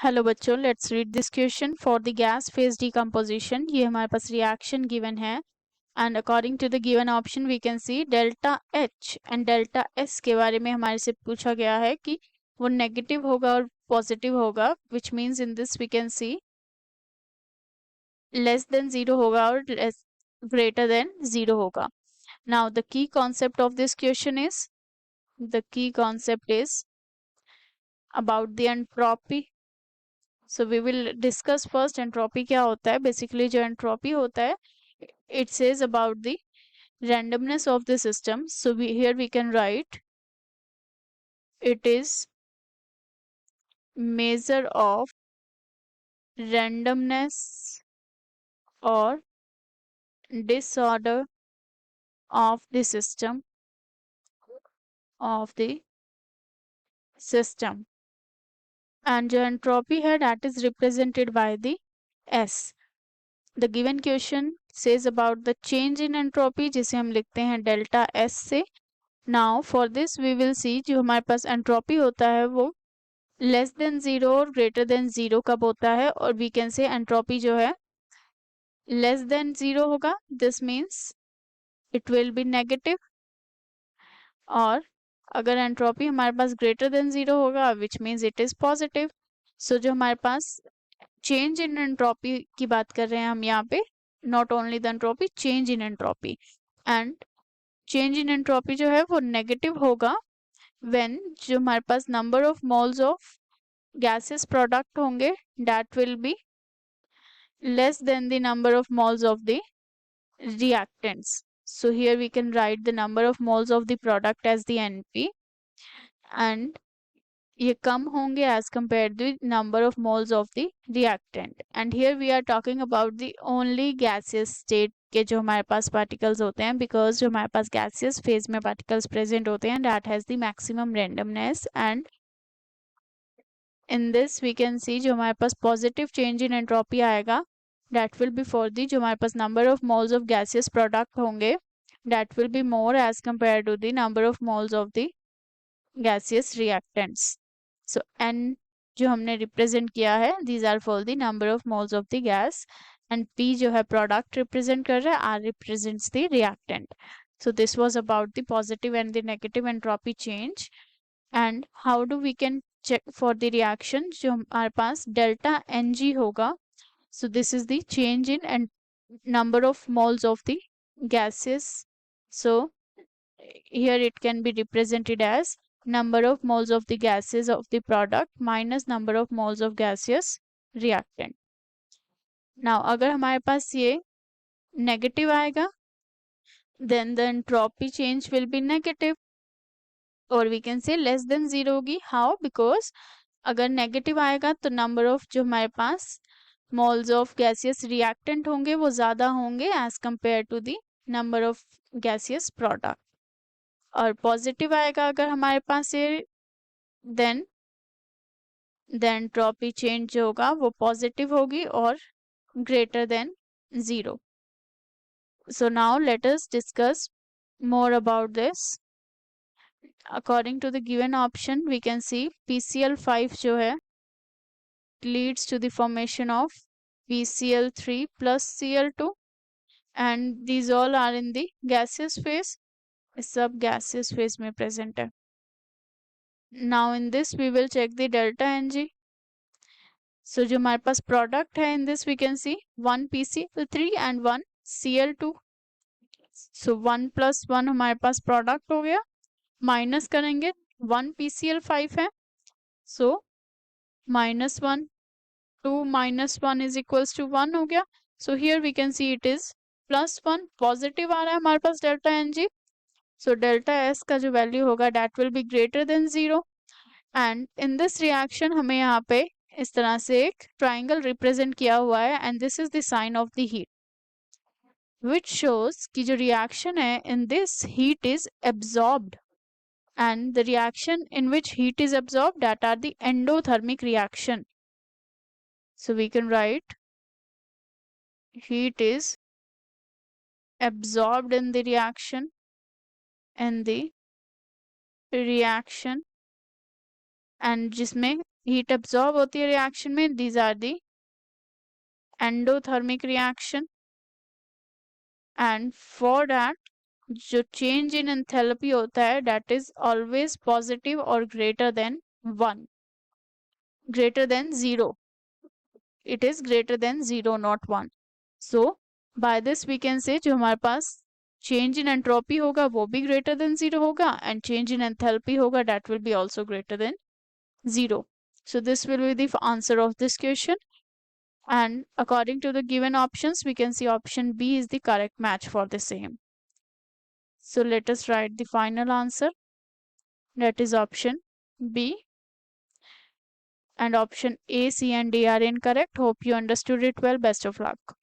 Hello बच्चों, let's read this question for the gas phase decomposition. ये हमारे पास रिएक्शन गिवन है and according to the given option we can see delta H and delta S के बारे में हमारे से पूछा गया है कि वो नेगेटिव होगा और पॉजिटिव होगा, which means in this we can see less than zero होगा और लेस ग्रेटर देन जीरो होगा. Now the key concept of this question is the key concept is about the entropy. So we will discuss first entropy क्या होता है. Basically जो entropy होता है, it says about the randomness of the system. So here we can write it is measure of randomness or disorder of the system and जो entropy है that is represented by the S. The given question says about the change in entropy जिसे हम लिखते हैं delta S से. Now for this we will see जो हमारे पास एंट्रोपी होता है वो लेस देन जीरो और ग्रेटर देन जीरो कब होता है, और वी कैन से एंट्रोपी जो है लेस देन जीरो होगा, this means it will be negative. और अगर एंट्रोपी हमारे पास ग्रेटर देन जीरो होगा which means it is positive. So जो हमारे पास चेंज इन एंट्रोपी की बात कर रहे हैं हम यहाँ पे, not only the entropy, change in entropy. And change in entropy जो है वो नेगेटिव होगा when जो हमारे पास number of moles of gaseous product होंगे that will be less than the number of moles of the reactants. So here we can write the number of moles of the product as the NP and ये कम होंगे as compared to the number of moles of the reactant. And here we are talking about the only gaseous state के जो हमारे पास particles होते हैं, because जो हमारे पास gaseous phase में particles present होते हैं that has the maximum randomness. And in this we can see जो हमारे पास positive change in entropy आएगा that will be for the जो हमारे पास number of moles of gaseous product होंगे that will be more as compared to the number of moles of the gaseous reactants. So n जो हमने represent किया है these are for the number of moles of the gas and p जो है product represent कर रहा है, r represents the reactant. So this was about the positive and the negative entropy change. And how do we can check for the reaction जो हमारे पास delta Ng होगा. So this is the change in and number of moles of the gases. So here it can be represented as number of moles of the gases of the product minus number of moles of gaseous reactant. Now अगर हमारे पास ये negative आएगा then the entropy change will be negative, और we can say less than zero होगी. How? Because अगर negative आएगा तो number of जो हमारे पास मोल्स ऑफ गैसियस रिएक्टेंट होंगे वो ज़्यादा होंगे as compare to the number of gaseous product. और पॉजिटिव आएगा अगर हमारे पास ये देन एंट्रोपी चेंज जो होगा वो पॉजिटिव होगी और greater than zero. So now let us discuss more about this. According to the given option we can see PCl5 जो है leads to the formation of PCl3 plus Cl2 and these all are in the gaseous phase. सब gaseous phase में present है. Now in this we will check the delta Ng. So जो हमारे पास product है in this we can see 1 PCl3 and 1 Cl2. So 1 plus 1 हमारे पास product हो गया, minus करेंगे 1 PCl5 है, so minus 1 2 minus 1 is equals to 1 हो गया. So here we can see it is plus 1. Positive आ रहा है हमारे पास delta Ng, so delta S का जो वैल्यू होगा that will be greater than zero. And in this reaction हमें यहाँ पे इस तरह से एक ट्राइंगल रिप्रेजेंट किया हुआ है and this is the sign of the heat which shows कि जो रिएक्शन है in this heat is absorbed and the reaction in which heat is absorbed that are the endothermic reaction. So we can write heat is absorbed in the reaction and जिसमें heat absorb होती है reaction में, these are the endothermic reaction, and for that जो change in enthalpy होता है that is always positive और greater than 1, greater than 0. It is greater than 0, not 1. So by this we can say जो हमारे पास change in entropy होगा वो भी greater than 0 होगा, and change in enthalpy होगा that will be also greater than 0. So this will be the answer of this question, and according to the given options we can see option B is the correct match for the same. So let us write the final answer, that is option B, and option A, C and D are incorrect. Hope you understood it well. Best of luck.